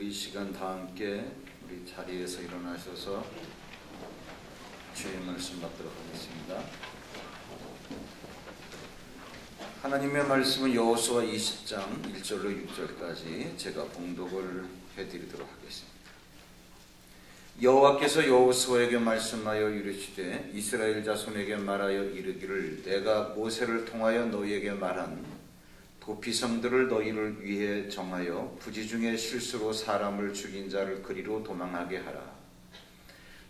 이 시간 다 함께 우리 자리에서 일어나셔서 주의 말씀 받도록 하겠습니다. 하나님의 말씀은 여호수아 20장 1절로 6절까지 제가 봉독을 해드리도록 하겠습니다. 여호와께서 여호수아에게 말씀하여 이르시되 이스라엘 자손에게 말하여 이르기를 내가 모세를 통하여 너희에게 말한 도피성들을 너희를 위해 정하여 부지 중에 실수로 사람을 죽인 자를 그리로 도망하게 하라.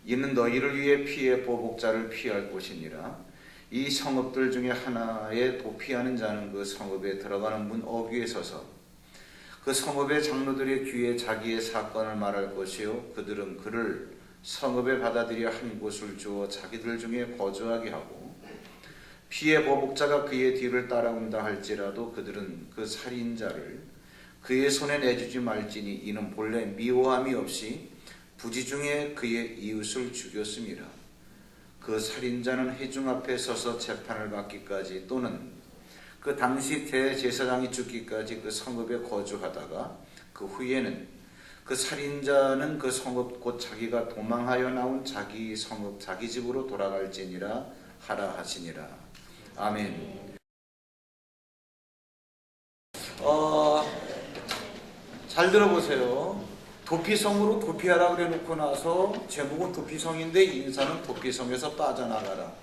이는 너희를 위해 피해 보복자를 피할 곳이니라. 이 성읍들 중에 하나에 도피하는 자는 그 성읍에 들어가는 문 어귀에 서서 그 성읍의 장로들의 귀에 자기의 사건을 말할 것이요 그들은 그를 성읍에 받아들여 한 곳을 주어 자기들 중에 거주하게 하고 피해 보복자가 그의 뒤를 따라온다 할지라도 그들은 그 살인자를 그의 손에 내주지 말지니 이는 본래 미워함이 없이 부지 중에 그의 이웃을 죽였음이라. 그 살인자는 회중 앞에 서서 재판을 받기까지 또는 그 당시 대제사장이 죽기까지 그 성읍에 거주하다가 그 후에는 그 살인자는 그 성읍 곧 자기가 도망하여 나온 자기 성읍 자기 집으로 돌아갈지니라 하라 하시니라. 아멘. 잘 들어보세요. 도피성으로 도피하라 그래 놓고 나서 제목은 도피성인데 인사는 도피성에서 빠져나가라.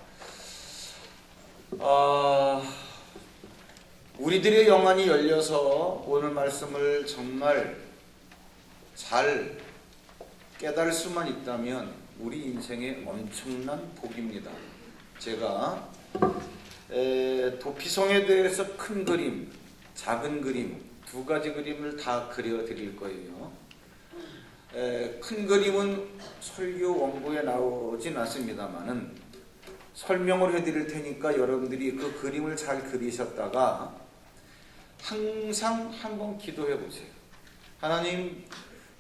우리들의 영안이 열려서 오늘 말씀을 정말 잘 깨달을 수만 있다면 우리 인생의 엄청난 복입니다. 제가 도피성에 대해서 큰 그림, 작은 그림 두 가지 그림을 다 그려드릴 거예요. 큰 그림은 설교 원고에 나오진 않습니다만은 설명을 해드릴 테니까 여러분들이 그 그림을 잘 그리셨다가 항상 한번 기도해 보세요. 하나님,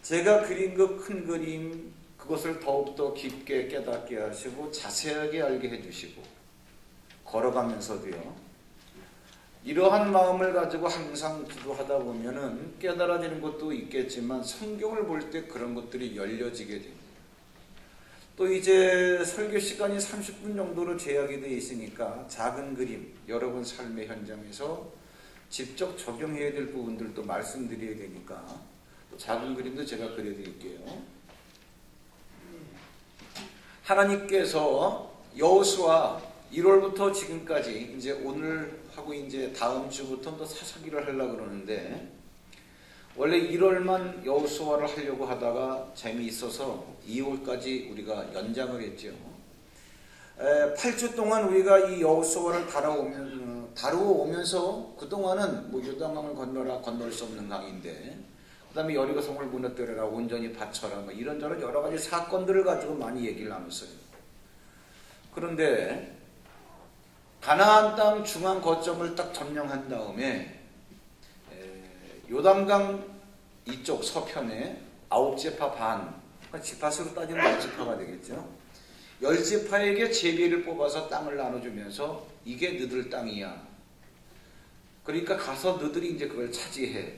제가 그린 그 큰 그림 그것을 더욱더 깊게 깨닫게 하시고 자세하게 알게 해주시고 걸어가면서도요 이러한 마음을 가지고 항상 기도하다 보면은 깨달아지는 것도 있겠지만 성경을 볼 때 그런 것들이 열려지게 됩니다. 또 이제 설교 시간이 30분 정도로 제약이 되어 있으니까 작은 그림 여러분 삶의 현장에서 직접 적용해야 될 부분들도 말씀드려야 되니까 작은 그림도 제가 그려드릴게요. 하나님께서 여호수아 1월부터 지금까지 이제 오늘 하고 이제 다음 주부터 또 사사기를 하려고 그러는데 원래 1월만 여호수아를 하려고 하다가 재미있어서 2월까지 우리가 연장을 했죠. 8주 동안 우리가 이 여호수아를 다루어오면서 그동안은 뭐 요단강을 건너라 건널 수 없는 강인데 그 다음에 여리고성을 무너뜨려라 온전히 바쳐라 뭐 이런저런 여러 가지 사건들을 가지고 많이 얘기를 나눴어요. 그런데 가나안 땅 중앙 거점을 딱 점령한 다음에 요단강 이쪽 서편에 9지파 반, 지파수로 따지면 10지파가 되겠죠. 10지파에게 제비를 뽑아서 땅을 나눠주면서 이게 너들 땅이야. 그러니까 가서 너들이 이제 그걸 차지해.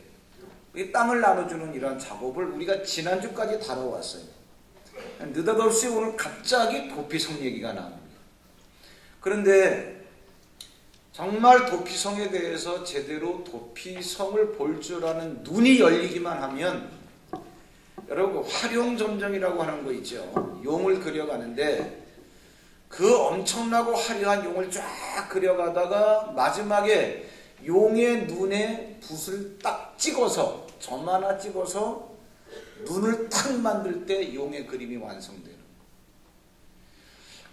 이 땅을 나눠주는 이런 작업을 우리가 지난주까지 다뤄왔어요. 느닷없이 오늘 갑자기 도피성 얘기가 나옵니다. 그런데 정말 도피성에 대해서 제대로 도피성을 볼 줄 아는 눈이 열리기만 하면 여러분 활용점정이라고 하는 거 있죠. 용을 그려가는데 그 엄청나고 화려한 용을 쫙 그려가다가 마지막에 용의 눈에 붓을 딱 찍어서 점 하나 찍어서 눈을 탁 만들 때 용의 그림이 완성돼요.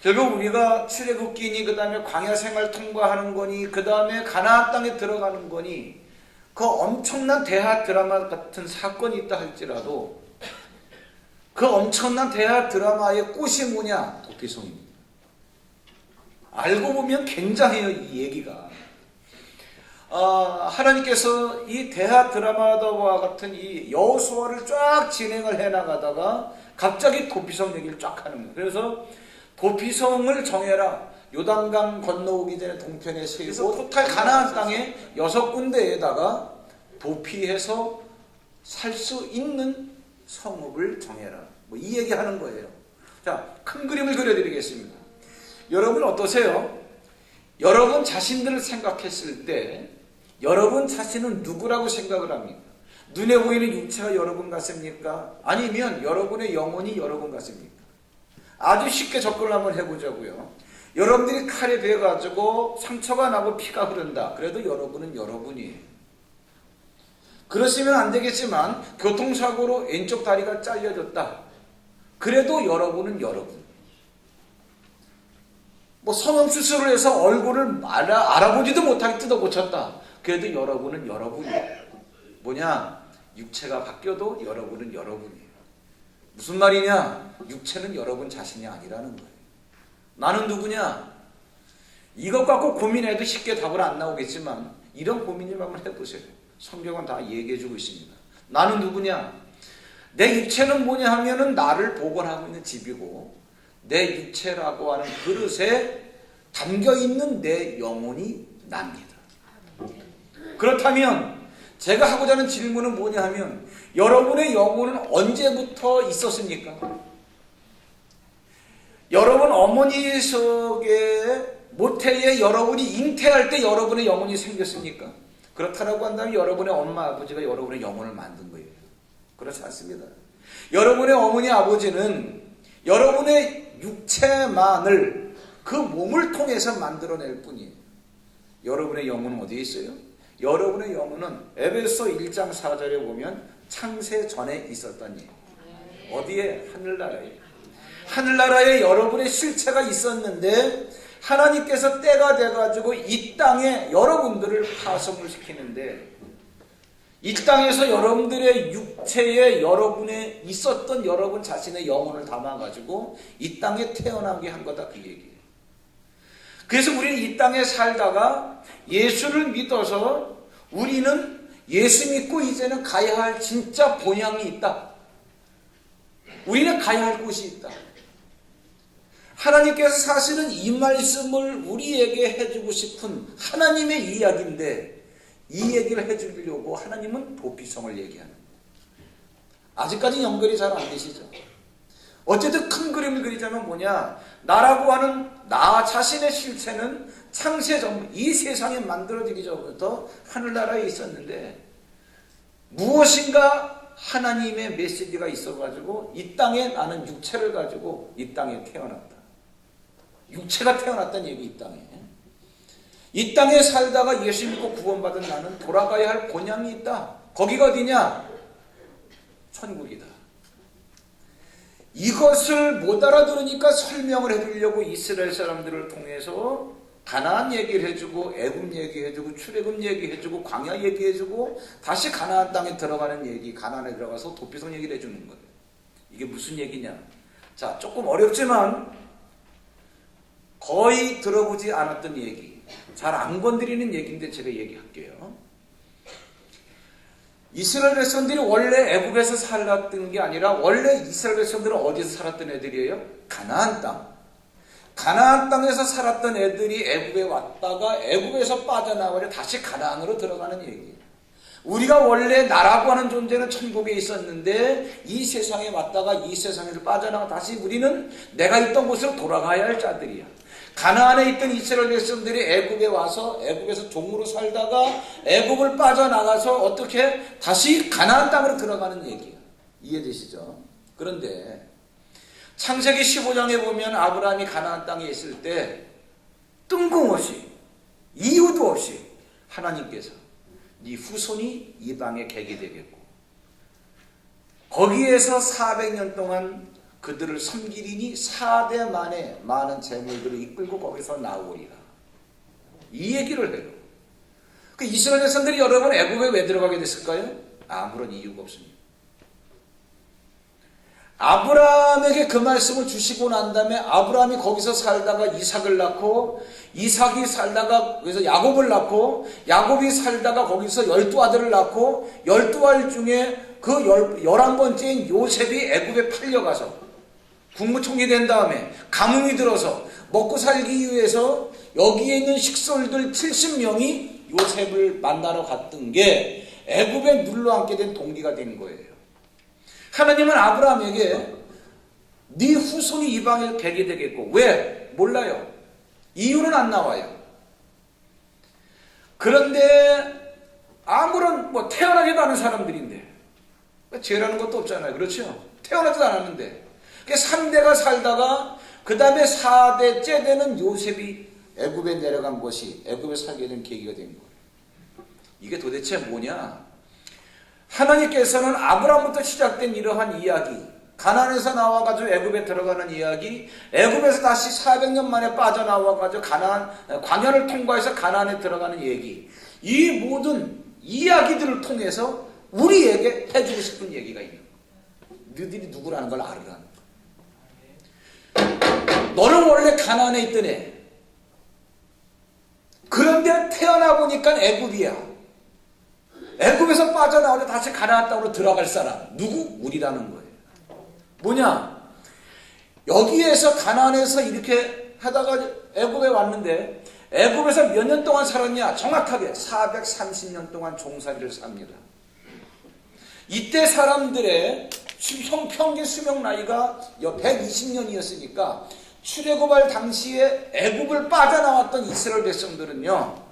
결국 우리가 출애굽기니 그 다음에 광야 생활 통과하는 거니 그 다음에 가나안 땅에 들어가는 거니 그 엄청난 대하 드라마 같은 사건이 있다 할지라도 그 엄청난 대하 드라마의 꽃이 뭐냐? 도피성입니다. 알고 보면 굉장해요 이 얘기가. 하나님께서 이 대하 드라마와 같은 이 여호수아를 쫙 진행을 해나가다가 갑자기 도피성 얘기를 쫙 하는 거예요. 그래서 도피성을 정해라. 요단강 건너오기 전에 동편에 세우고 토탈 가나안 땅에 6군데에다가 도피해서 살 수 있는 성읍을 정해라. 뭐 이 얘기하는 거예요. 자, 큰 그림을 그려드리겠습니다. 여러분 어떠세요? 여러분 자신들을 생각했을 때 여러분 자신은 누구라고 생각을 합니까? 눈에 보이는 육체가 여러분 같습니까? 아니면 여러분의 영혼이 여러분 같습니까? 아주 쉽게 접근을 한번 해보자고요. 여러분들이 칼에 베어가지고 상처가 나고 피가 흐른다. 그래도 여러분은 여러분이에요. 그러시면 안 되겠지만 교통사고로 왼쪽 다리가 잘려졌다. 그래도 여러분은 여러분. 뭐 성형수술을 해서 얼굴을 알아보지도 못하게 뜯어 고쳤다. 그래도 여러분은 여러분이에요. 뭐냐? 육체가 바뀌어도 여러분은 여러분이에요. 무슨 말이냐? 육체는 여러분 자신이 아니라는 거예요. 나는 누구냐? 이것 갖고 고민해도 쉽게 답을 안 나오겠지만 이런 고민을 한번 해보세요. 성경은 다 얘기해주고 있습니다. 나는 누구냐? 내 육체는 뭐냐 하면은 나를 보관하고 있는 집이고 내 육체라고 하는 그릇에 담겨있는 내 영혼이 납니다. 그렇다면 제가 하고자 하는 질문은 뭐냐 하면 여러분의 영혼은 언제부터 있었습니까? 여러분 어머니 속에 모태에 여러분이 잉태할 때 여러분의 영혼이 생겼습니까? 그렇다고 한다면 여러분의 엄마 아버지가 여러분의 영혼을 만든 거예요. 그렇지 않습니다. 여러분의 어머니 아버지는 여러분의 육체만을 그 몸을 통해서 만들어낼 뿐이에요. 여러분의 영혼은 어디에 있어요? 여러분의 영혼은 에베소 1장 4절에 보면 창세 전에 있었던 일. 어디에? 하늘나라에. 하늘나라에 여러분의 실체가 있었는데 하나님께서 때가 돼가지고 이 땅에 여러분들을 파송을 시키는데 이 땅에서 여러분들의 육체에 여러분의 있었던 여러분 자신의 영혼을 담아가지고 이 땅에 태어나게 한 거다 그 얘기예요. 그래서 우리는 이 땅에 살다가 예수를 믿어서 우리는 예수 믿고 이제는 가야 할 진짜 본향이 있다. 우리는 가야 할 곳이 있다. 하나님께서 사실은 이 말씀을 우리에게 해주고 싶은 하나님의 이야기인데 이 얘기를 해주려고 하나님은 도피성을 얘기하는 거예요. 아직까지 연결이 잘 안 되시죠? 어쨌든 큰 그림을 그리자면 뭐냐? 나라고 하는 나 자신의 실체는 창세 전 이 세상에 만들어지기 전부터 하늘나라에 있었는데 무엇인가 하나님의 메시지가 있어가지고 이 땅에 나는 육체를 가지고 이 땅에 태어났다. 육체가 태어났다는 얘기 이 땅에. 이 땅에 살다가 예수 믿고 구원받은 나는 돌아가야 할 본향이 있다. 거기가 어디냐? 천국이다. 이것을 못 알아들으니까 설명을 해주려고 이스라엘 사람들을 통해서 가나안 얘기를 해주고 애굽 얘기해주고 출애굽 얘기해주고 광야 얘기해주고 다시 가나안 땅에 들어가는 얘기, 가나안에 들어가서 도피성 얘기를 해주는 거예요. 이게 무슨 얘기냐? 자, 조금 어렵지만 거의 들어보지 않았던 얘기, 잘 안 건드리는 얘기인데 제가 얘기할게요. 이스라엘 백성들이 원래 애굽에서 살았던 게 아니라 원래 이스라엘 백성들은 어디서 살았던 애들이에요? 가나안 땅. 가나안 땅에서 살았던 애들이 애굽에 왔다가 애굽에서 빠져나와서 다시 가나안으로 들어가는 얘기예요. 우리가 원래 나라고 하는 존재는 천국에 있었는데 이 세상에 왔다가 이 세상에서 빠져나가 다시 우리는 내가 있던 곳으로 돌아가야 할 자들이야. 가나안에 있던 이스라엘 백성들이 애굽에 와서 애굽에서 종으로 살다가 애굽을 빠져나가서 어떻게 다시 가나안 땅으로 들어가는 얘기야. 이해되시죠? 그런데 창세기 15장에 보면 아브라함이 가나안 땅에 있을 때 뜬금없이 이유도 없이 하나님께서 네 후손이 이방의 객이 되겠고 거기에서 400년 동안 그들을 섬기리니 4대 만에 많은 재물들을 이끌고 거기서 나오리라. 이 얘기를 해요. 그 이스라엘 백성들이 여러분 애굽에 왜 들어가게 됐을까요? 아무런 이유가 없습니다. 아브라함에게 그 말씀을 주시고 난 다음에 아브라함이 거기서 살다가 이삭을 낳고 이삭이 살다가 거기서 야곱을 낳고 야곱이 살다가 거기서 12아들을 낳고 12아들 중에 그 11번째인 요셉이 애굽에 팔려가서 국무총리 된 다음에 가뭄이 들어서 먹고 살기 위해서 여기에 있는 식솔들 70명이 요셉을 만나러 갔던 게 애굽에 눌러앉게 된 동기가 된 거예요. 하나님은 아브라함에게 네 후손이 이방에 되게 되겠고, 왜? 몰라요. 이유는 안 나와요. 그런데 아무런 태어나지도 않은 사람들인데 죄라는 것도 없잖아요. 그렇죠? 태어나지도 않았는데 3대가 살다가 그 다음에 4대째 되는 요셉이 애굽에 내려간 것이 애굽에 살게 된 계기가 된 거예요. 이게 도대체 뭐냐? 하나님께서는 아브라함부터 시작된 이러한 이야기, 가나안에서 나와가지고 애굽에 들어가는 이야기, 애굽에서 다시 400년 만에 빠져나와가지고 광야를 통과해서 가나안에 들어가는 얘기, 이 모든 이야기들을 통해서 우리에게 해주고 싶은 얘기가 있는 거예요. 너희들이 누구라는 걸 알으라는 거예요. 너는 원래 가나안에 있던 애. 그런데 태어나 보니까 애굽이야. 애굽에서 빠져나오려 다시 가나안 땅으로 들어갈 사람. 누구? 우리라는 거예요. 뭐냐? 여기에서 가나안에서 이렇게 하다가 애굽에 왔는데 애굽에서 몇 년 동안 살았냐? 정확하게 430년 동안 종살이를 삽니다. 이때 사람들의 평균 수명 나이가 120년이었으니까 출애굽할 당시에 애굽을 빠져나왔던 이스라엘 백성들은요,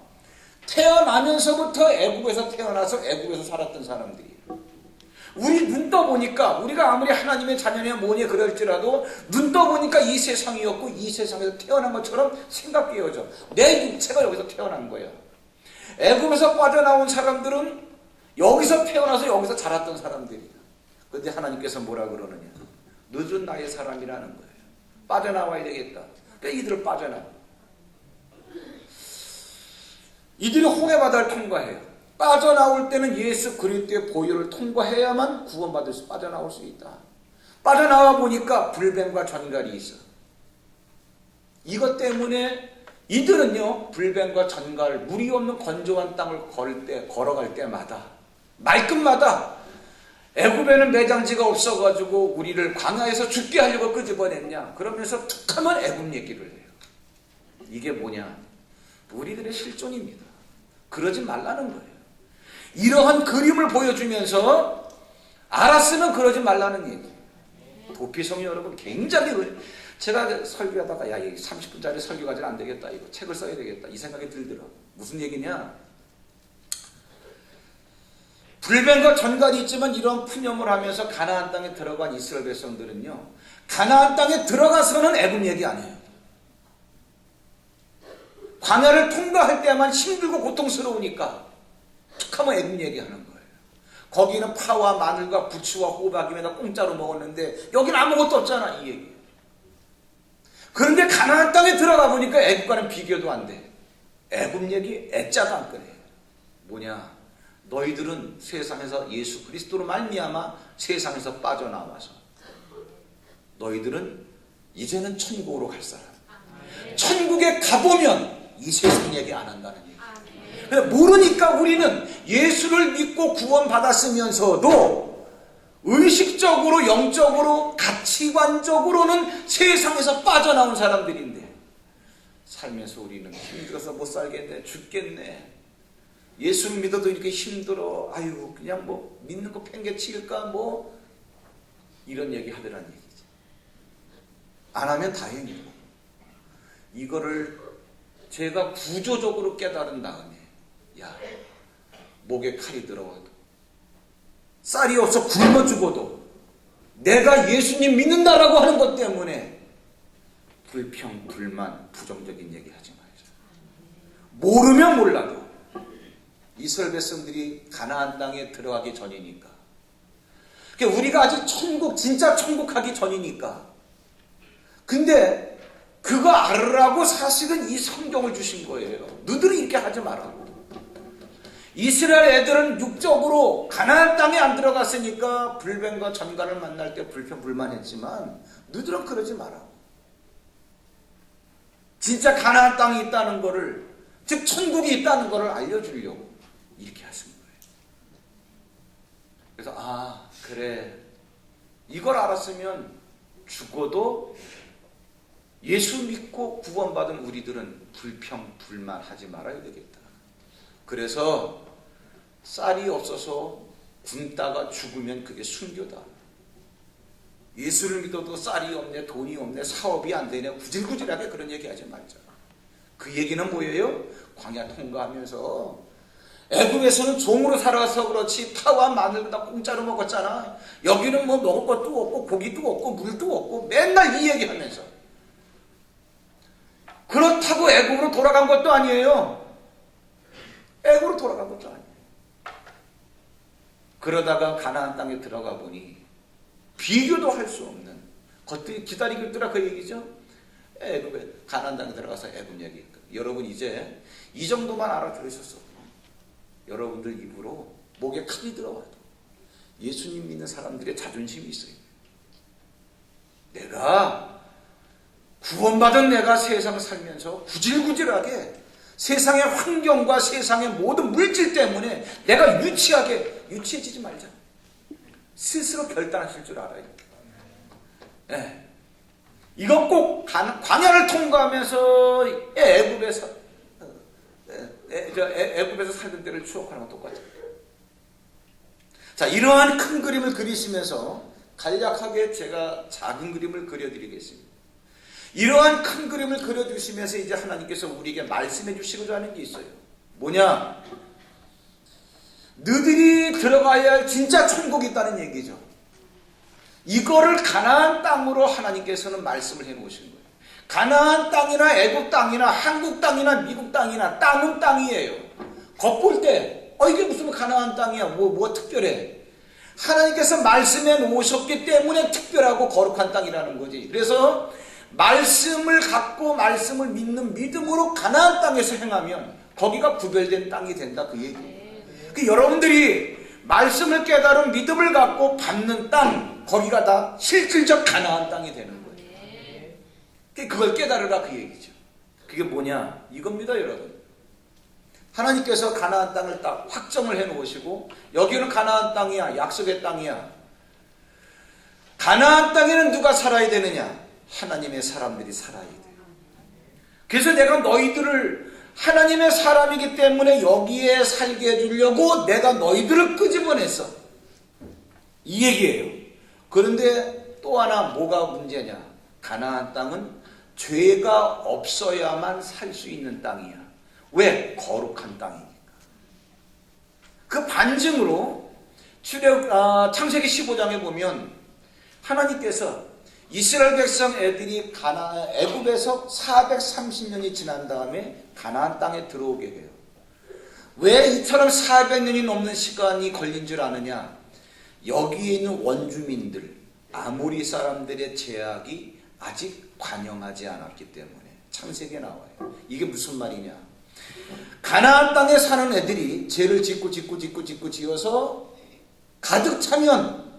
태어나면서부터 애굽에서 태어나서 애굽에서 살았던 사람들이에요. 우리 눈 떠보니까, 우리가 아무리 하나님의 자녀냐 뭐냐 그럴지라도 눈 떠보니까 이 세상이었고 이 세상에서 태어난 것처럼 생각되어져. 내 육체가 여기서 태어난 거야. 애굽에서 빠져나온 사람들은 여기서 태어나서 여기서 자랐던 사람들이야. 그런데 하나님께서 뭐라 그러느냐? 너희들은 나의 사람이라는 거예요. 빠져나와야 되겠다. 그러니까 이들을 빠져나와. 이들이 홍해바다를 통과해요. 빠져나올 때는 예수 그리스도의 보혈을 통과해야만 구원받을 수, 빠져나올 수 있다. 빠져나와 보니까 불뱀과 전갈이 있어. 이것 때문에 이들은요, 불뱀과 전갈, 물이 없는 건조한 땅을 걸어갈 때마다, 말끝마다 애굽에는 매장지가 없어가지고 우리를 광야에서 죽게 하려고 끄집어냈냐? 그러면서 툭하면 애굽 얘기를 해요. 이게 뭐냐? 우리들의 실존입니다. 그러지 말라는 거예요. 이러한 그림을 보여주면서 알았으면 그러지 말라는 얘기. 도피성이 여러분 굉장히, 제가 설교하다가 야, 30분짜리 설교 가지고 안 되겠다, 이거 책을 써야 되겠다, 이 생각이 들더라. 무슨 얘기냐? 불뱀과 전갈이 있지만 이런 푸념을 하면서 가나안 땅에 들어간 이스라엘 백성들은요, 가나안 땅에 들어가서는 애굽 얘기 안 해요. 광야를 통과할 때만 힘들고 고통스러우니까 툭하면 애굽 얘기하는 거예요. 거기는 파와 마늘과 부추와 호박이면 공짜로 먹었는데 여기는 아무것도 없잖아, 이 얘기. 그런데 가나안 땅에 들어가 보니까 애굽과는 비교도 안 돼. 애굽 얘기 애자도 안 꺼내. 뭐냐? 너희들은 세상에서 예수 그리스도로 말미암아 세상에서 빠져나와서 너희들은 이제는 천국으로 갈 사람. 천국에 가보면 이 세상 얘기 안 한다는 얘기. 모르니까 우리는 예수를 믿고 구원받았으면서도 의식적으로, 영적으로, 가치관적으로는 세상에서 빠져나온 사람들인데 살면서 우리는 힘들어서 못 살겠네, 죽겠네, 예수 믿어도 이렇게 힘들어, 아유 그냥 믿는 거 팽개칠까 이런 얘기 하더란 얘기지. 안 하면 다행이고, 이거를 제가 구조적으로 깨달은 다음에, 야, 목에 칼이 들어와도 쌀이 없어 굶어 죽어도 내가 예수님 믿는다라고 하는 것 때문에 불평, 불만, 부정적인 얘기 하지 말자. 모르면 몰라도 이스라엘 백성들이 가나안 땅에 들어가기 전이니까, 그러니까 우리가 아직 천국, 진짜 천국 하기 전이니까. 근데 그거 알으라고 사실은 이 성경을 주신 거예요. 너희들은 이렇게 하지 말라고. 이스라엘 애들은 육적으로 가나안 땅에 안 들어갔으니까 불뱀과 전갈을 만날 때 불평불만했지만 너희들은 그러지 마라. 진짜 가나안 땅이 있다는 거를, 즉 천국이 있다는 거를 알려주려고 이렇게 하신 거예요. 그래서 그래, 이걸 알았으면 죽어도 예수 믿고 구원받은 우리들은 불평, 불만하지 말아야 되겠다. 그래서 쌀이 없어서 굶다가 죽으면 그게 순교다. 예수를 믿어도 쌀이 없네, 돈이 없네, 사업이 안 되네, 구질구질하게 그런 얘기 하지 말자. 그 얘기는 뭐예요? 광야 통과하면서 애굽에서는 종으로 살아서 그렇지 파와 마늘 다 공짜로 먹었잖아. 여기는 뭐 먹을 것도 없고 고기도 없고 물도 없고 맨날 이 얘기하면서. 그렇다고 애굽으로 돌아간 것도 아니에요. 애굽으로 돌아간 것도 아니에요. 그러다가 가나안 땅에 들어가 보니 비교도 할 수 없는 것들이 기다리고 있더라, 그 얘기죠. 애굽에 가나안 땅에 들어가서 애굽 얘기. 여러분 이제 이 정도만 알아들으셨어. 여러분들 입으로 목에 칼이 들어와도 예수님 믿는 사람들의 자존심이 있어요. 내가 구원받은 내가 세상을 살면서 구질구질하게 세상의 환경과 세상의 모든 물질 때문에 내가 유치해지지 말자. 스스로 결단하실 줄 알아요. 네. 이건 꼭 광야를 통과하면서 애굽에서 살던 때를 추억하는 것 똑같아요. 자, 이러한 큰 그림을 그리시면서 간략하게 제가 작은 그림을 그려드리겠습니다. 이러한 큰 그림을 그려주시면서 이제 하나님께서 우리에게 말씀해 주시고자 하는 게 있어요. 뭐냐? 너희들이 들어가야 할 진짜 천국이 있다는 얘기죠. 이거를 가나안 땅으로 하나님께서는 말씀을 해 놓으신 거예요. 가나안 땅이나 애국 땅이나 한국 땅이나 미국 땅이나 땅은 땅이에요. 겉볼 때 이게 무슨 가나안 땅이야, 뭐 특별해. 하나님께서 말씀해 놓으셨기 때문에 특별하고 거룩한 땅이라는 거지. 그래서 말씀을 갖고 말씀을 믿는 믿음으로 가나안 땅에서 행하면 거기가 구별된 땅이 된다, 그 얘기예요. 그 여러분들이 말씀을 깨달은 믿음을 갖고 받는 땅, 거기가 다 실질적 가나안 땅이 되는 거예요. 그걸 깨달으라, 그 얘기죠. 그게 뭐냐? 이겁니다, 여러분. 하나님께서 가나안 땅을 딱 확정을 해 놓으시고 여기는 가나안 땅이야, 약속의 땅이야. 가나안 땅에는 누가 살아야 되느냐? 하나님의 사람들이 살아야 돼요. 그래서 내가 너희들을 하나님의 사람이기 때문에 여기에 살게 해주려고 내가 너희들을 끄집어냈어, 이 얘기예요. 그런데 또 하나 뭐가 문제냐? 가나안 땅은 죄가 없어야만 살 수 있는 땅이야. 왜? 거룩한 땅이니까. 그 반증으로 창세기 15장에 보면 하나님께서 이스라엘 백성 애들이 애굽에서 430년이 지난 다음에 가나안 땅에 들어오게 해요. 왜 이처럼 400년이 넘는 시간이 걸린 줄 아느냐? 여기에 있는 원주민들, 아모리 사람들의 제약이 아직 관영하지 않았기 때문에 창세기에 나와요. 이게 무슨 말이냐? 가나안 땅에 사는 애들이 죄를 짓고 지어서 가득 차면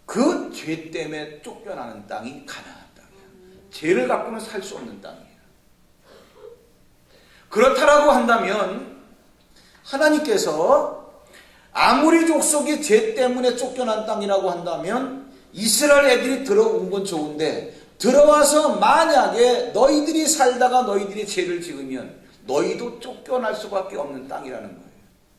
그 죄 때문에 쫓겨나는 땅이 가나안 땅이야. 죄를 갖고는 살 수 없는 땅이야. 그렇다라고 한다면 하나님께서 아무리 족속이 죄 때문에 쫓겨난 땅이라고 한다면 이스라엘 애들이 들어온 건 좋은데 들어와서 만약에 너희들이 살다가 너희들이 죄를 지으면 너희도 쫓겨날 수밖에 없는 땅이라는 거예요.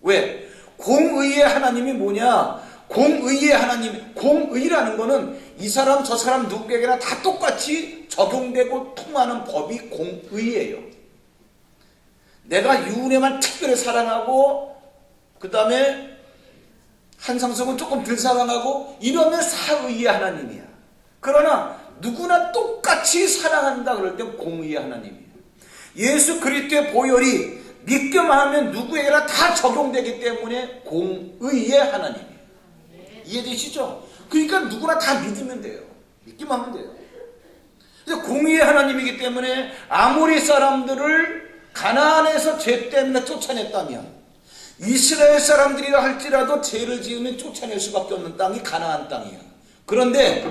왜? 공의의 하나님이 뭐냐? 공의의 하나님, 공의라는 거는 이 사람 저 사람 누구에게나 다 똑같이 적용되고 통하는 법이 공의예요. 내가 유은혜만 특별히 사랑하고 그 다음에 한상석은 조금 덜 사랑하고 이러면 사의의 하나님이야. 그러나 누구나 똑같이 사랑한다 그럴 땐 공의의 하나님이에요. 예수 그리스도의 보혈이 믿기만 하면 누구에게나 다 적용되기 때문에 공의의 하나님이에요. 이해되시죠? 그러니까 누구나 다 믿으면 돼요. 믿기만 하면 돼요. 그래서 공의의 하나님이기 때문에 아모리 사람들을 가나안에서 죄 때문에 쫓아냈다면 이스라엘 사람들이라 할지라도 죄를 지으면 쫓아낼 수밖에 없는 땅이 가나안 땅이야. 그런데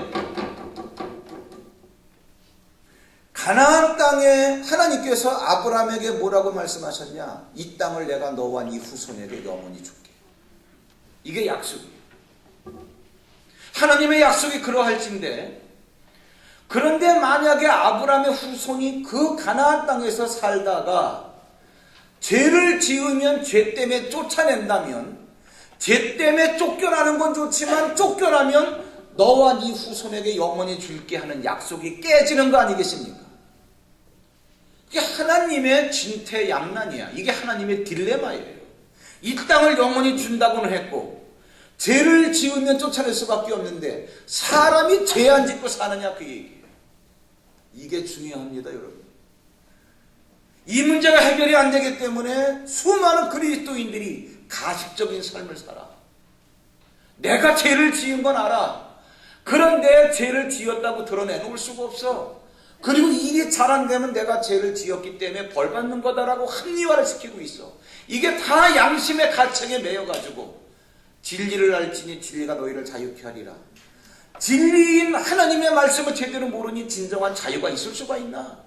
가나안 땅에 하나님께서 아브라함에게 뭐라고 말씀하셨냐? 이 땅을 내가 너와 네 후손에게 영원히 줄게. 이게 약속이에요. 하나님의 약속이 그러할진데, 그런데 만약에 아브라함의 후손이 그 가나안 땅에서 살다가 죄를 지으면 죄 때문에 쫓아낸다면, 죄 때문에 쫓겨나는 건 좋지만 쫓겨나면 너와 네 후손에게 영원히 줄게 하는 약속이 깨지는 거 아니겠습니까? 이게 하나님의 진퇴양난이야. 이게 하나님의 딜레마예요. 이 땅을 영원히 준다고는 했고 죄를 지으면 쫓아낼 수밖에 없는데 사람이 죄 안 짓고 사느냐 그 얘기예요. 이게 중요합니다, 여러분. 이 문제가 해결이 안 되기 때문에 수많은 그리스도인들이 가식적인 삶을 살아. 내가 죄를 지은 건 알아. 그런데 죄를 지었다고 드러내놓을 수가 없어. 그리고 일이 잘 안 되면 내가 죄를 지었기 때문에 벌 받는 거다라고 합리화를 시키고 있어. 이게 다 양심의 가책에 매여가지고 진리를 알지니 진리가 너희를 자유케 하리라. 진리인 하나님의 말씀을 제대로 모르니 진정한 자유가 있을 수가 있나?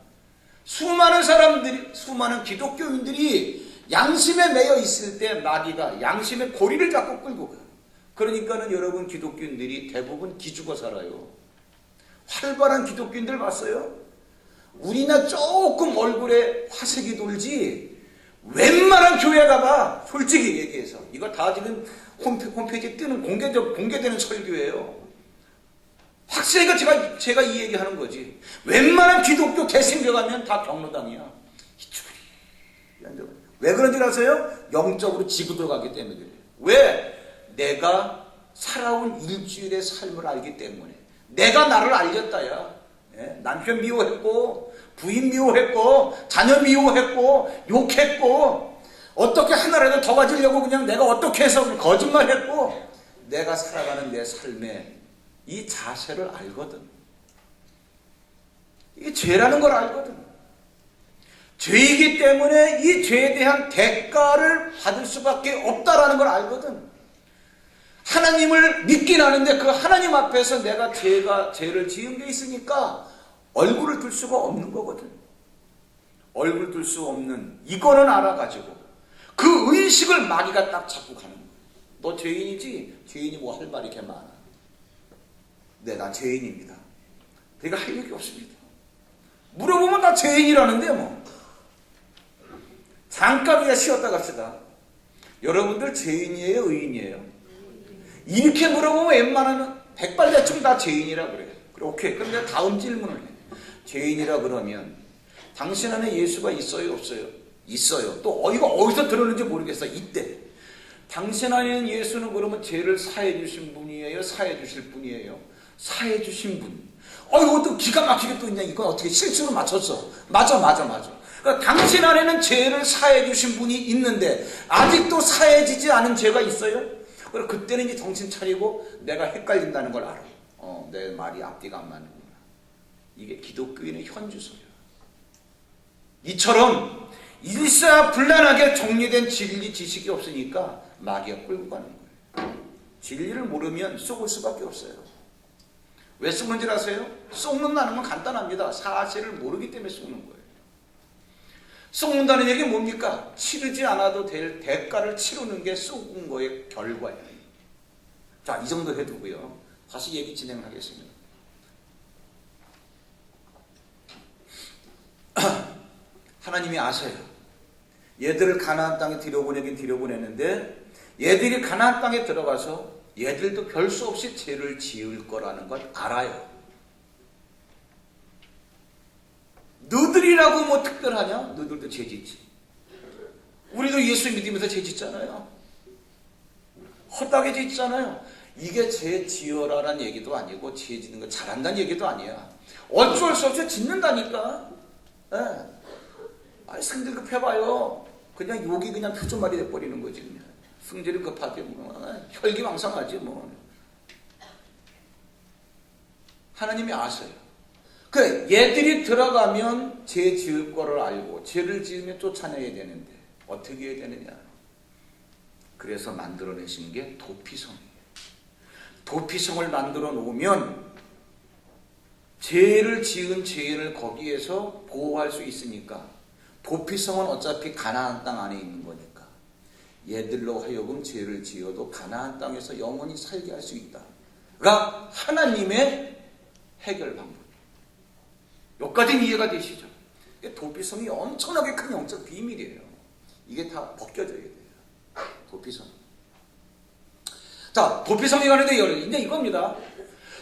수많은 사람들이, 수많은 기독교인들이 양심에 매여 있을 때 마귀가 양심의 고리를 잡고 끌고 가. 그러니까는 여러분 기독교인들이 대부분 기죽어 살아요. 활발한 기독교인들 봤어요? 우리나 조금 얼굴에 화색이 돌지 웬만한 교회 가봐. 솔직히 얘기해서 이거 다 지금 홈페이지에 뜨는 공개되는 설교예요. 확실히 제가 이 얘기하는 거지. 웬만한 기독교 개신교 가면 다 경로당이야. 왜 그런 줄 아세요? 영적으로 지고 들어가기 때문에 그래요. 왜? 내가 살아온 일주일의 삶을 알기 때문에. 내가 나를 알렸다야. 남편 미워했고 부인 미워했고 자녀 미워했고 욕했고 어떻게 하나라도 더 가지려고 그냥 내가 어떻게 해서 거짓말했고 내가 살아가는 내 삶에 이 자세를 알거든. 이게 죄라는 걸 알거든. 죄이기 때문에 이 죄에 대한 대가를 받을 수밖에 없다라는 걸 알거든. 하나님을 믿긴 하는데 그 하나님 앞에서 내가 죄를 지은 게 있으니까 얼굴을 들 수가 없는 거거든. 얼굴 들 수 없는 이거는 알아가지고 그 의식을 마귀가 딱 잡고 가는 거야. 너 죄인이지? 죄인이 뭐 할 말이 이렇게 많아. 네, 나 죄인입니다. 내가 할 얘기 없습니다. 물어보면 나 죄인이라는데 뭐. 잠깐 그냥 쉬었다 갑시다. 여러분들 죄인이에요? 의인이에요? 이렇게 물어보면 웬만하면 백발백중 다 죄인이라 그래. 그래, 오케이. 그럼 내가 다음 질문을 해. 죄인이라 그러면 당신 안에 예수가 있어요? 없어요? 있어요. 또 이거 어디서 들었는지 모르겠어. 이때. 당신 안에는 예수는 그러면 죄를 사해 주신 분이에요? 사해 주실 분이에요? 사해 주신 분. 이것도 기가 막히게 또 있냐. 이건 어떻게 실수로 맞췄어. 맞아. 그러니까 당신 안에는 죄를 사해 주신 분이 있는데 아직도 사해지지 않은 죄가 있어요? 그럼 그때는 이제 정신 차리고 내가 헷갈린다는 걸 알아. 내 말이 앞뒤가 안 맞는구나. 이게 기독교인의 현주소야. 이처럼 일사불란하게 정리된 진리 지식이 없으니까 마귀가 끌고 가는 거예요. 진리를 모르면 속을 수밖에 없어요. 왜 속는 줄 아세요? 속는다는 건 간단합니다. 사실을 모르기 때문에 속는 거예요. 속는다는 얘기는 뭡니까? 치르지 않아도 될 대가를 치르는 게 속은 거의 결과예요. 자, 이 정도 해두고요. 다시 얘기 진행하겠습니다. 하나님이 아세요. 얘들을 가나안 땅에 들여보내긴 들여보냈는데 얘들이 가나안 땅에 들어가서 얘들도 별 수 없이 죄를 지을 거라는 걸 알아요. 너들이라고 뭐 특별하냐? 너들도 죄 짓지. 우리도 예수 믿으면서 죄 짓잖아요. 헛되게 죄 짓잖아요. 이게 죄 지어라라는 얘기도 아니고 죄 짓는 거 잘한다는 얘기도 아니야. 어쩔 수 없이 짓는다니까. 성질 급해봐요. 그냥 욕이 그냥 표준말이 돼버리는 거지. 그냥. 성질이 급하게 뭐 혈기왕성하지 뭐. 하나님이 아세요. 얘들이 들어가면 죄 지을 거를 알고 죄를 지으면 쫓아내야 되는데 어떻게 해야 되느냐. 그래서 만들어내신 게 도피성이에요. 도피성을 만들어 놓으면 죄를 지은 죄인을 거기에서 보호할 수 있으니까. 도피성은 어차피 가나안 땅 안에 있는 거니까 얘들로 하여금 죄를 지어도 가나안 땅에서 영원히 살게 할 수 있다. 그러니까 하나님의 해결 방법. 여기까지는 이해가 되시죠? 도피성이 엄청나게 큰 영적 비밀이에요. 이게 다 벗겨져야 돼요. 도피성. 자, 도피성에 관해서 이제 이겁니다.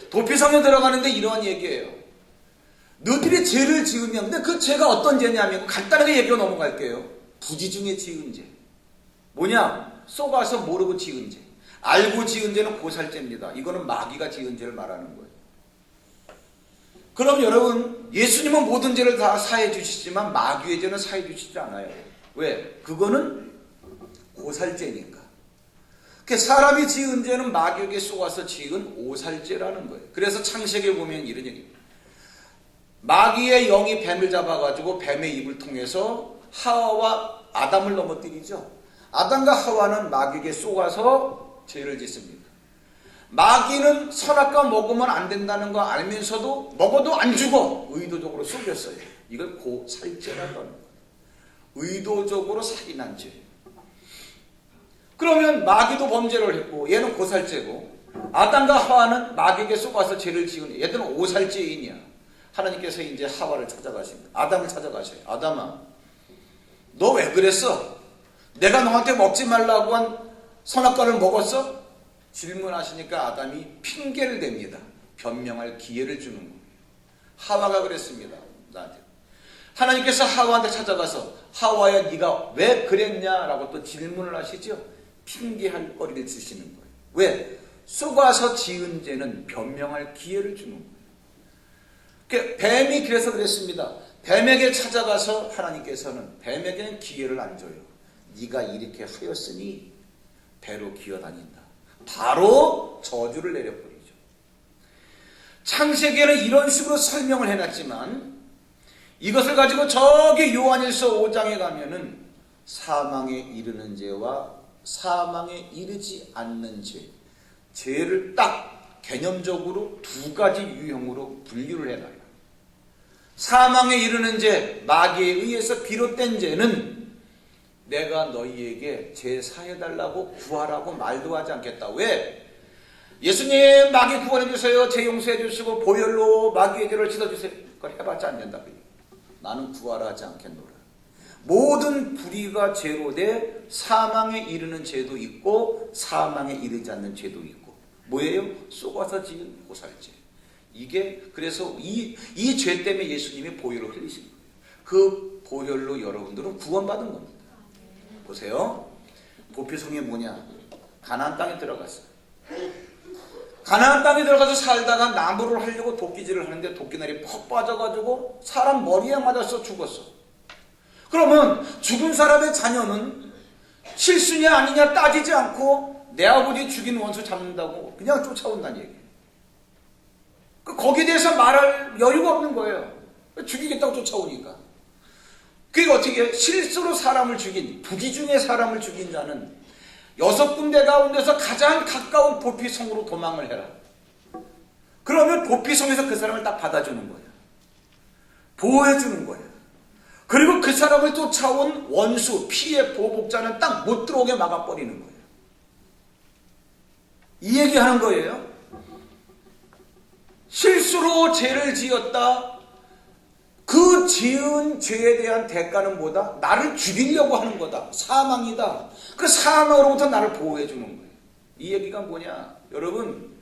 도피성에 들어가는데 이러한 얘기예요. 너희들이 죄를 지으면, 근데 그 죄가 어떤 죄냐면 간단하게 얘기로 넘어갈게요. 부지 중에 지은 죄. 뭐냐? 속아서 모르고 지은 죄. 알고 지은 죄는 고살죄입니다. 이거는 마귀가 지은 죄를 말하는 거예요. 그럼 여러분, 예수님은 모든 죄를 다 사해 주시지만 마귀의 죄는 사해 주시지 않아요. 왜? 그거는 고살죄니까. 사람이 지은 죄는 마귀에게 쏘아서 지은 오살죄라는 거예요. 그래서 창세기에 보면 이런 얘기입니다. 마귀의 영이 뱀을 잡아가지고 뱀의 입을 통해서 하와와 아담을 넘어뜨리죠. 아담과 하와는 마귀에게 쏘아서 죄를 짓습니다. 마귀는 선악과 먹으면 안 된다는 거 알면서도 먹어도 안 죽어 의도적으로 속였어요. 이걸 고살죄라고 하는 거예요. 의도적으로 살인한 죄. 그러면 마귀도 범죄를 했고 얘는 고살죄고, 아담과 하와는 마귀에게 속아서 죄를 지은 얘들은 오살죄인이야. 하나님께서 이제 하와를 찾아가십니다. 아담을 찾아가셔요. 아담아, 너 왜 그랬어? 내가 너한테 먹지 말라고 한 선악과를 먹었어? 질문하시니까 아담이 핑계를 댑니다. 변명할 기회를 주는 거예요. 하와가 그랬습니다. 나한테. 하나님께서 하와한테 찾아가서 하와야 네가 왜 그랬냐라고 또 질문을 하시죠. 핑계할 거리를 주시는 거예요. 왜? 속아서 지은 죄는 변명할 기회를 주는 거예요. 뱀이 그래서 그랬습니다. 뱀에게 찾아가서 하나님께서는 뱀에게는 기회를 안 줘요. 네가 이렇게 하였으니 배로 기어다닌다. 바로 저주를 내려버리죠. 창세기에는 이런 식으로 설명을 해놨지만 이것을 가지고 저기 요한일서 5장에 가면은 사망에 이르는 죄와 사망에 이르지 않는 죄, 죄를 딱 개념적으로 두 가지 유형으로 분류를 해놔요. 사망에 이르는 죄, 마귀에 의해서 비롯된 죄는 내가 너희에게 죄 사해달라고 구하라고 말도 하지 않겠다. 왜? 예수님 마귀 구원해 주세요. 죄 용서해 주시고 보혈로 마귀의 죄를 씻어주세요. 그걸 해봤자 안 된다. 나는 구하라 하지 않겠노라. 모든 불의가 죄로 돼 사망에 이르는 죄도 있고 사망에 이르지 않는 죄도 있고, 뭐예요? 속아서 지은 고살죄. 이게 그래서 이 죄 때문에 예수님이 보혈을 흘리신 거예요. 그 보혈로 여러분들은 구원받은 겁니다. 보세요. 도피성이 뭐냐? 가나안 땅에 들어갔어요. 가나안 땅에 들어가서 살다가 나무를 하려고 도끼질을 하는데 도끼날이 퍽 빠져가지고 사람 머리에 맞아서 죽었어. 그러면 죽은 사람의 자녀는 실수냐 아니냐 따지지 않고 내 아버지 죽인 원수 잡는다고 그냥 쫓아온다는 얘기예요. 거기에 대해서 말할 여유가 없는 거예요. 죽이겠다고 쫓아오니까. 그게 어떻게 실수로 사람을 죽인, 부지 중에 사람을 죽인 자는 6군데 가운데서 가장 가까운 도피성으로 도망을 해라. 그러면 도피성에서 그 사람을 딱 받아주는 거예요. 보호해주는 거예요. 그리고 그 사람을 쫓아온 원수, 피해 보복자는 딱 못 들어오게 막아버리는 거예요. 이 얘기하는 거예요. 실수로 죄를 지었다. 그 지은 죄에 대한 대가는 뭐다? 나를 죽이려고 하는 거다. 사망이다. 그 사망으로부터 나를 보호해 주는 거예요. 이 얘기가 뭐냐? 여러분,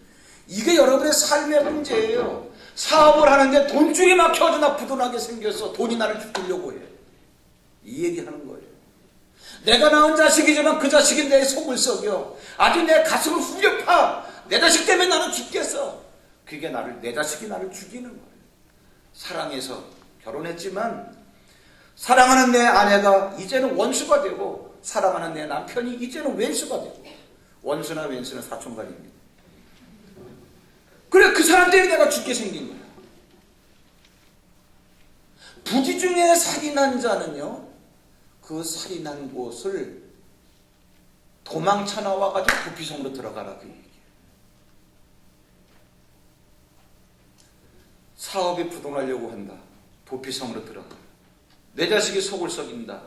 이게 여러분의 삶의 문제예요. 사업을 하는데 돈줄이 막혀가지고 나 부도나게 생겼어. 돈이 나를 죽이려고 해. 이 얘기하는 거예요. 내가 낳은 자식이지만 그 자식이 내 속을 썩여. 아주 내 가슴을 후려 파. 내 자식 때문에 나는 죽겠어. 그게 내 자식이 나를 죽이는 거예요. 사랑해서 결혼했지만 사랑하는 내 아내가 이제는 원수가 되고 사랑하는 내 남편이 이제는 왼수가 되고, 원수나 왼수는 사촌간입니다. 그래, 그 사람 때문에 내가 죽게 생긴 거야. 부지 중에 살인한 자는요, 그 살인한 곳을 도망쳐 나와가지고 도피성으로 들어가라, 그 얘기예요. 사업에 부동하려고 한다. 도피성으로 들어가라. 내 자식이 속을 썩인다.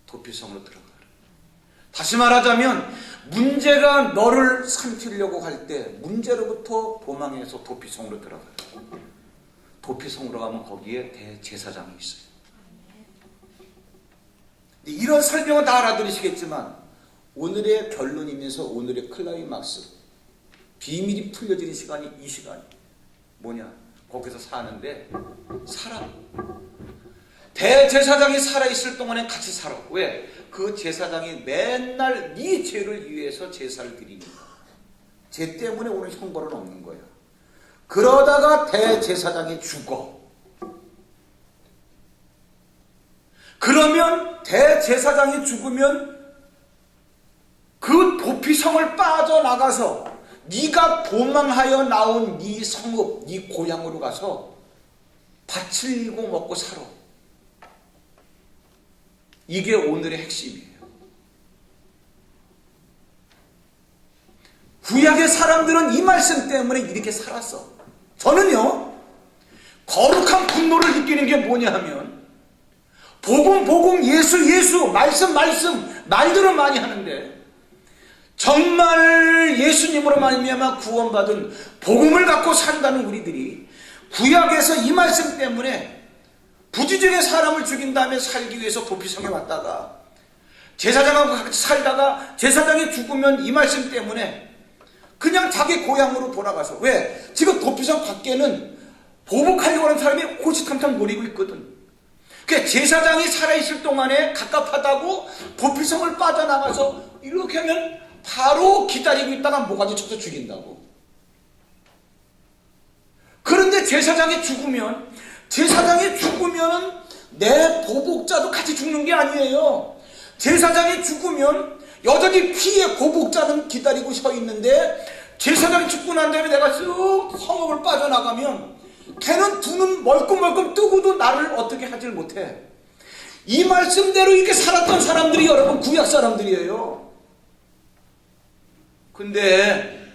도피성으로 들어가라. 다시 말하자면 문제가 너를 삼키려고 할 때 문제로부터 도망해서 도피성으로 들어가라. 도피성으로 가면 거기에 대제사장이 있어요. 이런 설명은 다 알아들으시겠지만 오늘의 결론이면서 오늘의 클라이막스, 비밀이 풀려지는 시간이 이 시간이에요. 뭐냐? 거기서 사는데 살아. 대제사장이 살아있을 동안에 같이 살아. 왜? 그 제사장이 맨날 네 죄를 위해서 제사를 드리니까. 죄 때문에 오는 형벌은 없는 거야. 그러다가 대제사장이 죽어. 그러면 대제사장이 죽으면 그 도피성을 빠져나가서 네가 도망하여 나온 네 성읍, 네 고향으로 가서 밭을 일고 먹고 살아. 이게 오늘의 핵심이에요. 구약의 사람들은 이 말씀 때문에 이렇게 살았어. 저는요, 거룩한 분노를 느끼는 게 뭐냐 하면 복음, 예수, 말씀, 말들은 많이 하는데 정말 예수님으로 말미암아 구원받은 복음을 갖고 산다는 우리들이 구약에서 이 말씀 때문에 부지중에 사람을 죽인 다음에 살기 위해서 도피성에 왔다가 제사장하고 같이 살다가 제사장이 죽으면 이 말씀 때문에 그냥 자기 고향으로 돌아가서, 왜? 지금 도피성 밖에는 보복하려고 하는 사람이 호시탐탐 노리고 있거든. 그러니까 제사장이 살아있을 동안에 갑갑하다고 도피성을 빠져나가서 이렇게 하면 바로 기다리고 있다가 모가지 쳐서 죽인다고. 그런데 제사장이 죽으면 내 보복자도 같이 죽는 게 아니에요. 제사장이 죽으면 여전히 피의 보복자는 기다리고 서 있는데, 제사장이 죽고 난 다음에 내가 쓱 성읍을 빠져나가면 걔는 두 눈 멀끔멀끔 뜨고도 나를 어떻게 하질 못해. 이 말씀대로 이렇게 살았던 사람들이 여러분 구약 사람들이에요. 근데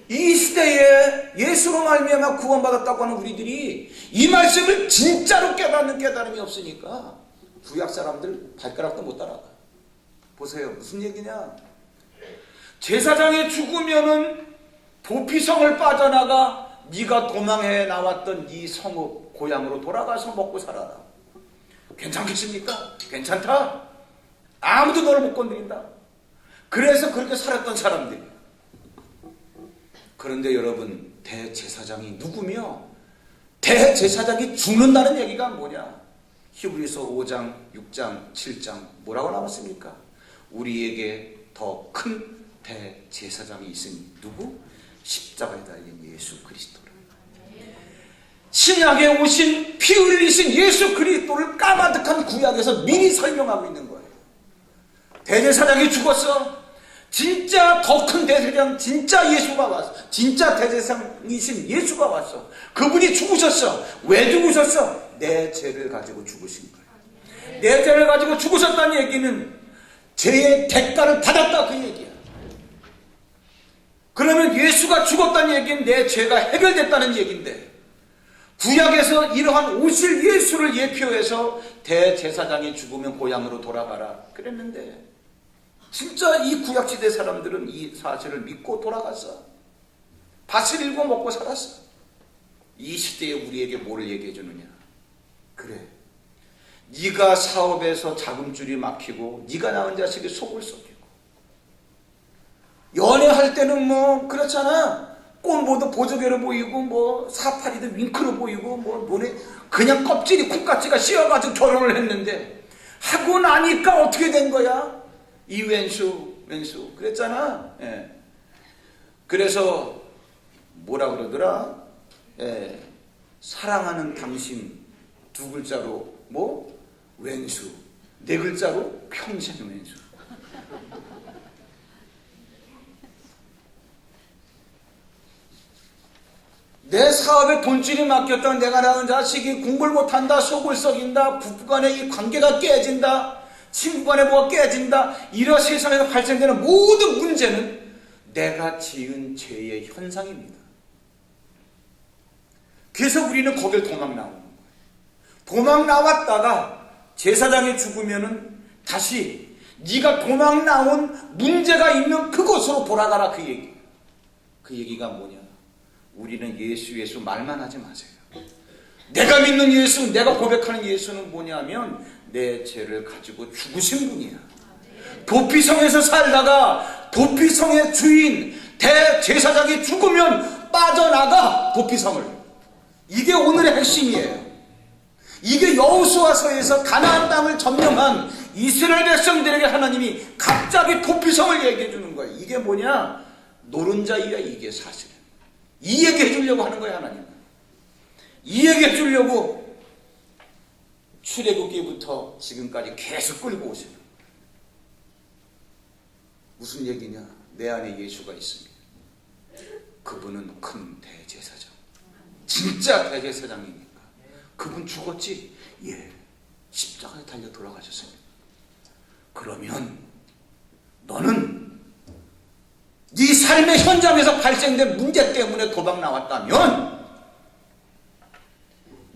이 시대에 예수로 말미암아 구원받았다고 하는 우리들이 이 말씀을 진짜로 깨닫는 깨달음이 없으니까 구약 사람들 발가락도 못 따라가. 보세요, 무슨 얘기냐? 제사장이 죽으면은 도피성을 빠져나가 네가 도망해 나왔던 네 성읍 고향으로 돌아가서 먹고 살아라. 괜찮겠습니까? 괜찮다? 아무도 너를 못 건드린다. 그래서 그렇게 살았던 사람들이. 그런데 여러분, 대제사장이 누구며 대제사장이 죽는다는 얘기가 뭐냐? 히브리서 5장, 6장, 7장 뭐라고 나왔습니까? 우리에게 더 큰 대제사장이 있으니 누구? 십자가에 달린 예수 그리스도를. 신약에 오신 피 흘리신 예수 그리스도를 까마득한 구약에서 미리 설명하고 있는 거예요. 대제사장이 죽었어. 진짜 더 큰 대제사장, 진짜 예수가 왔어. 진짜 대제사장이신 예수가 왔어. 그분이 죽으셨어. 왜 죽으셨어? 내 죄를 가지고 죽으신 거예요. 내 죄를 가지고 죽으셨다는 얘기는 죄의 대가를 받았다, 그 얘기야. 그러면 예수가 죽었다는 얘기는 내 죄가 해결됐다는 얘기인데, 구약에서 이러한 오실 예수를 예표해서 대제사장이 죽으면 고향으로 돌아가라 그랬는데, 진짜 이 구약시대 사람들은 이 사실을 믿고 돌아갔어. 밭을 일고 먹고 살았어. 이 시대에 우리에게 뭐를 얘기해 주느냐? 그래, 네가 사업에서 자금줄이 막히고 네가 낳은 자식이 속을 썩이고, 연애할 때는 뭐 그렇잖아. 꼰보도 보조개로 보이고 뭐 사파리도 윙크로 보이고 뭐 눈에 그냥 껍질이 콩깍지가 씌어가지고 결혼을 했는데, 하고 나니까 어떻게 된 거야? 이왼수 그랬잖아. 예. 그래서 뭐라 그러더라? 예. 사랑하는 당신 두 글자로 뭐 왼수, 네 글자로 평생 왼수. 내 사업에 돈줄이 막혔다. 내가 낳은 자식이 공부를 못한다, 속을 썩인다, 부부간의 이 관계가 깨진다, 친구간의 뭐가 깨진다. 이런 세상에서 발생되는 모든 문제는 내가 지은 죄의 현상입니다. 그래서 우리는 거길 도망 나오는 거예요. 도망 나왔다가 제사장이 죽으면은 다시 네가 도망 나온 문제가 있는 그곳으로 돌아가라, 그 얘기. 그 얘기가 뭐냐? 우리는 예수 말만 하지 마세요. 내가 믿는 예수, 내가 고백하는 예수는 뭐냐면 내 죄를 가지고 죽으신 분이야. 도피성에서 살다가 도피성의 주인 대제사장이 죽으면 빠져나가, 도피성을. 이게 오늘의 핵심이에요. 이게 여호수아서에서 가나안 땅을 점령한 이스라엘 백성들에게 하나님이 갑자기 도피성을 얘기해 주는 거예요. 이게 뭐냐? 노른자이야. 이게 사실은 이 얘기해 주려고 하는 거예요. 하나님은 이 얘기해 주려고 출애굽기부터 지금까지 계속 끌고 오시는 거예요. 무슨 얘기냐? 내 안에 예수가 있습니다. 그분은 큰 대제사장, 진짜 대제사장이니까. 그분 죽었지? 예, 십자가에 달려 돌아가셨습니다. 그러면 너는 네 삶의 현장에서 발생된 문제 때문에 도박 나왔다면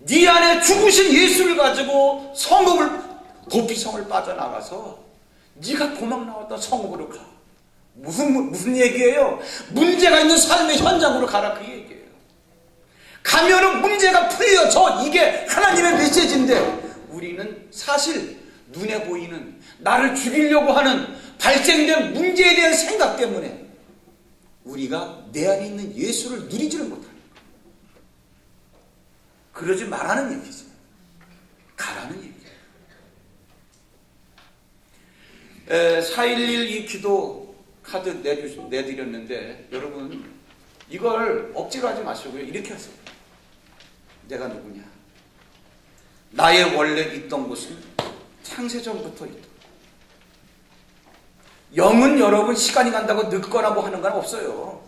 네 안에 죽으신 예수를 가지고 도피성을 빠져나가서 네가 도망 나왔던 성읍으로 가. 무슨 얘기예요? 문제가 있는 삶의 현장으로 가라, 그 얘기예요. 가면은 문제가 풀려져. 이게 하나님의 메시지인데 우리는 사실 눈에 보이는 나를 죽이려고 하는 발생된 문제에 대한 생각 때문에 우리가 내 안에 있는 예수를 누리지를 못하는 거예요. 그러지 말라는 얘기지. 가라는 얘기예요. 4.11 이 기도 카드 내드렸는데 여러분 이걸 억지로 하지 마시고요. 이렇게 하세요. 내가 누구냐? 나의 원래 있던 곳은 창세전부터 있다. 영은 여러분 시간이 간다고 늙거나 뭐 하는 건 없어요.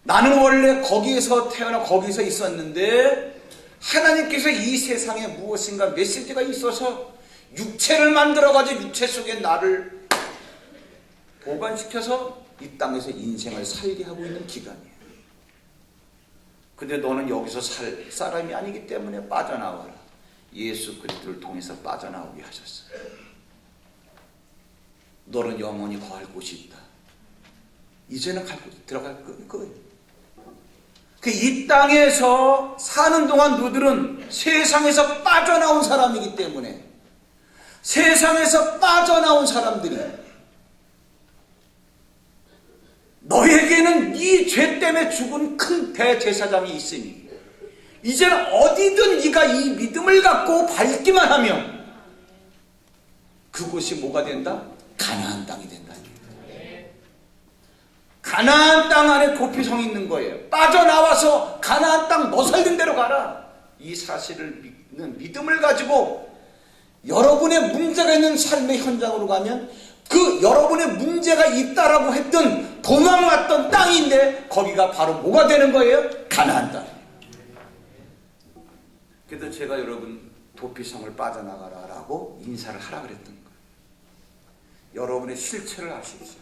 나는 원래 거기에서 태어나 거기서 있었는데 하나님께서 이 세상에 무엇인가 메시지가 있어서 육체를 만들어가지고 육체 속에 나를 보관시켜서 이 땅에서 인생을 살게 하고 있는 기간이에요. 근데 너는 여기서 살 사람이 아니기 때문에 빠져나와라. 예수 그리스도를 통해서 빠져나오게 하셨어요. 너는 영원히 거할 곳이 있다. 이제는 들어갈 거예요. 이 땅에서 사는 동안 너들은 세상에서 빠져나온 사람이기 때문에 세상에서 빠져나온 사람들이 너에게는 이 죄 때문에 죽은 큰 대제사장이 있으니 이제는 어디든 네가 이 믿음을 갖고 밟기만 하면 그곳이 뭐가 된다? 가나안 땅이 된다. 가나안 땅 안에 도피성이 있는 거예요. 빠져나와서 가나안 땅 너 살던 대로 가라. 이 사실을 믿는 믿음을 가지고 여러분의 문제가 있는 삶의 현장으로 가면 그 여러분의 문제가 있다라고 했던 도망왔던 땅인데 거기가 바로 뭐가 되는 거예요? 가나안 땅. 그래서 제가 여러분 도피성을 빠져나가라라고 인사를 하라 그랬던 거예요. 여러분의 실체를 아십시오.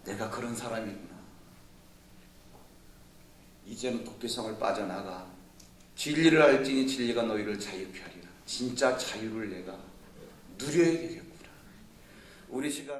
내가 그런 사람이구나. 이제는 도피성을 빠져나가 진리를 알지니 진리가 너희를 자유케 하리라. 진짜 자유를 내가 누려야 되겠구나. 우리 시간